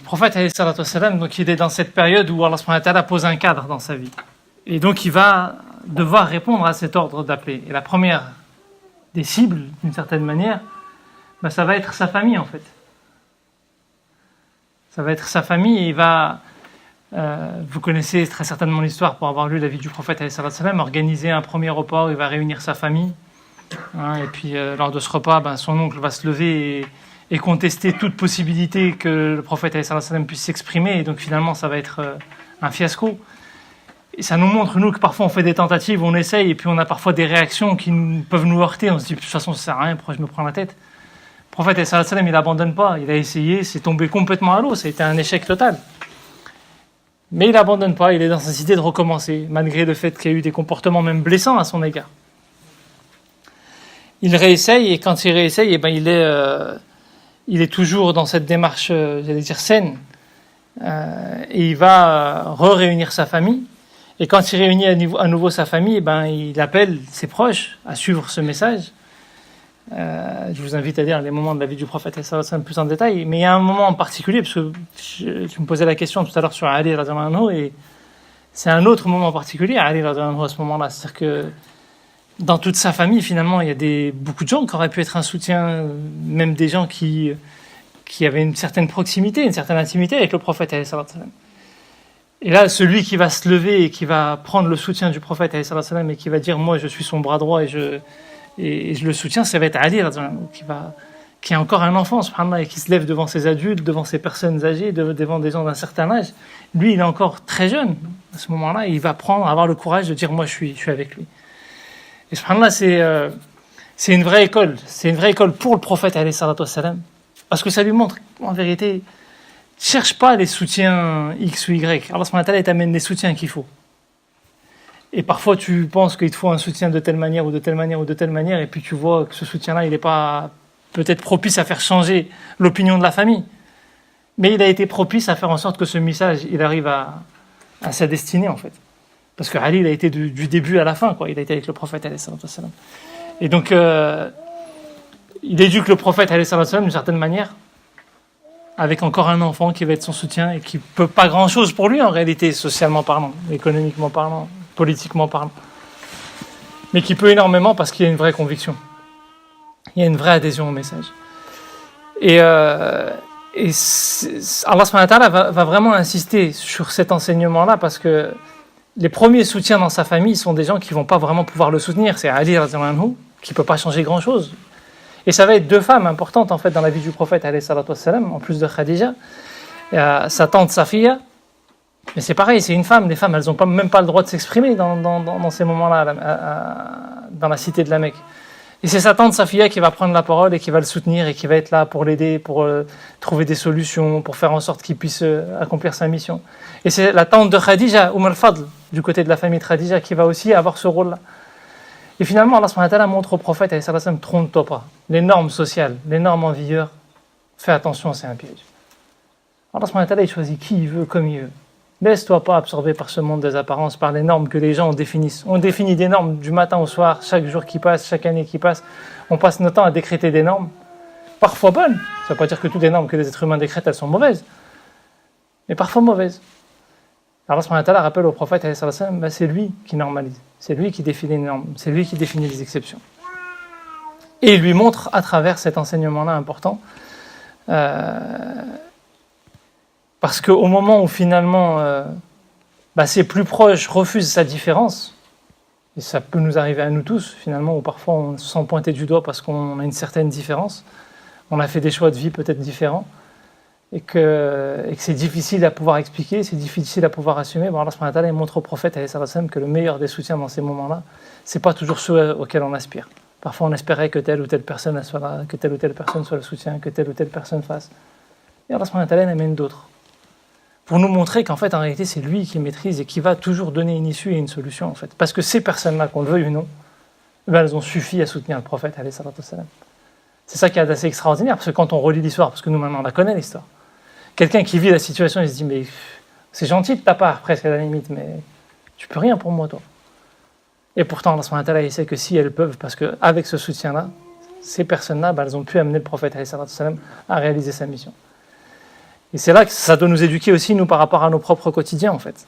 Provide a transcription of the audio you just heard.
prophète, donc il est dans cette période où Allah subhanahu wa ta'ala pose un cadre dans sa vie. Et donc il va devoir répondre à cet ordre d'appeler. Et la première des cibles, d'une certaine manière, ça va être sa famille en fait. Ça va être sa famille et il va, vous connaissez très certainement l'histoire pour avoir lu la vie du prophète, organiser un premier repas où il va réunir sa famille. Et puis lors de ce repas, son oncle va se lever et contester toute possibilité que le prophète puisse s'exprimer. Et donc finalement, ça va être un fiasco. Et ça nous montre, nous, que parfois on fait des tentatives, on essaye, et puis on a parfois des réactions qui peuvent nous heurter. On se dit, de toute façon, ça sert à rien, pourquoi je me prends la tête? Le prophète, il n'abandonne pas. Il a essayé, c'est tombé complètement à l'eau. Ça a été un échec total. Mais il n'abandonne pas, il est dans cette idée de recommencer, malgré le fait qu'il y a eu des comportements même blessants à son égard. Il réessaye, et quand il réessaye, il est toujours dans cette démarche, j'allais dire, saine. Et il va réunir sa famille. Et quand il réunit à nouveau sa famille, il appelle ses proches à suivre ce message. Je vous invite à lire les moments de la vie du prophète plus en détail. Mais il y a un moment en particulier, parce que tu me posais la question tout à l'heure sur Ali radhiyallahu anhu, et c'est un autre moment particulier, Ali radhiyallahu anhu, à ce moment-là. C'est-à-dire que dans toute sa famille, finalement, il y a beaucoup de gens qui auraient pu être un soutien, même des gens qui avaient une certaine proximité, une certaine intimité avec le prophète. Et là, celui qui va se lever et qui va prendre le soutien du prophète et qui va dire « Moi, je suis son bras droit et je le soutiens », ça va être Ali, qui est encore un enfant, subhanallah, et qui se lève devant ses adultes, devant ces personnes âgées, devant des gens d'un certain âge. Lui, il est encore très jeune à ce moment-là, et il va avoir le courage de dire « Moi, je suis avec lui ». Et subhanallah, c'est une vraie école. C'est une vraie école pour le prophète, parce que ça lui montre, en vérité, cherche pas les soutiens X ou Y. Allah subhanahu wa ta'ala t'amène les soutiens qu'il faut. Et parfois, tu penses qu'il te faut un soutien de telle manière ou de telle manière ou de telle manière, et puis tu vois que ce soutien-là, il n'est pas peut-être propice à faire changer l'opinion de la famille. Mais il a été propice à faire en sorte que ce message, il arrive à sa destinée, en fait. Parce que Ali, il a été du début à la fin, quoi. Il a été avec le prophète, alayhi salatu wassalam. Et donc, il éduque le prophète, alayhi salatu wassalam, d'une certaine manière, avec encore un enfant qui va être son soutien et qui peut pas grand-chose pour lui, en réalité, socialement parlant, économiquement parlant, politiquement parlant. Mais qui peut énormément parce qu'il y a une vraie conviction. Il y a une vraie adhésion au message. Et Allah subhanahu wa ta'ala va vraiment insister sur cet enseignement-là parce que les premiers soutiens dans sa famille sont des gens qui vont pas vraiment pouvoir le soutenir. C'est Ali radhiyallahu anhu qui peut pas changer grand-chose. Et ça va être deux femmes importantes en fait dans la vie du prophète alayhi salatu wassalam, en plus de Khadija. Il y a sa tante Safiya, mais c'est pareil, c'est une femme. Les femmes, elles n'ont même pas le droit de s'exprimer dans ces moments-là, dans la cité de la Mecque. Et c'est sa tante Safiya qui va prendre la parole et qui va le soutenir et qui va être là pour l'aider, pour trouver des solutions, pour faire en sorte qu'il puisse accomplir sa mission. Et c'est la tante de Khadija, al-Fadl, du côté de la famille de Khadija, qui va aussi avoir ce rôle-là. Et finalement, Allah subhanahu wa ta'ala montre au prophète, trompe-toi pas. Les normes sociales, les normes en vigueur, fais attention, c'est un piège. Allah subhanahu wa ta'ala, il choisit qui il veut, comme il veut. Laisse-toi pas absorber par ce monde des apparences, par les normes que les gens définissent. On définit des normes du matin au soir, chaque jour qui passe, chaque année qui passe. On passe notre temps à décréter des normes, parfois bonnes. Ça ne veut pas dire que toutes les normes que les êtres humains décrètent, elles sont mauvaises. Mais parfois mauvaises. Allah subhanahu wa ta'ala rappelle au prophète, c'est lui qui normalise. C'est lui qui définit les normes. C'est lui qui définit les exceptions. Et il lui montre à travers cet enseignement-là important parce qu'au moment où finalement ses plus proches refusent sa différence, et ça peut nous arriver à nous tous finalement, où parfois on se sent pointé du doigt parce qu'on a une certaine différence, on a fait des choix de vie peut-être différents, et que c'est difficile à pouvoir expliquer, c'est difficile à pouvoir assumer. Allah subhanahu wa ta'ala montre au prophète que le meilleur des soutiens dans ces moments-là, c'est pas toujours ceux auxquels on aspire. Parfois on espérait que telle ou telle personne soit là, que telle ou telle personne soit le soutien, que telle ou telle personne fasse. Et Allah subhanahu wa ta'ala amène d'autres. Pour nous montrer qu'en fait, en réalité, c'est lui qui maîtrise et qui va toujours donner une issue et une solution, en fait. Parce que ces personnes-là, qu'on le veuille ou non, elles ont suffi à soutenir le prophète, alayhi salatu wassalam. C'est ça qui est assez extraordinaire, parce que quand on relit l'histoire, parce que nous maintenant on la connaît l'histoire, quelqu'un qui vit la situation, il se dit, mais c'est gentil de ta part, presque à la limite, mais tu peux rien pour moi, toi. Et pourtant, Allah subhanahu wa ta'ala, il sait que si elles peuvent, parce qu'avec ce soutien-là, ces personnes-là, elles ont pu amener le prophète, alayhi salatu wassalam, à réaliser sa mission. Et c'est là que ça doit nous éduquer aussi, nous, par rapport à nos propres quotidiens, en fait.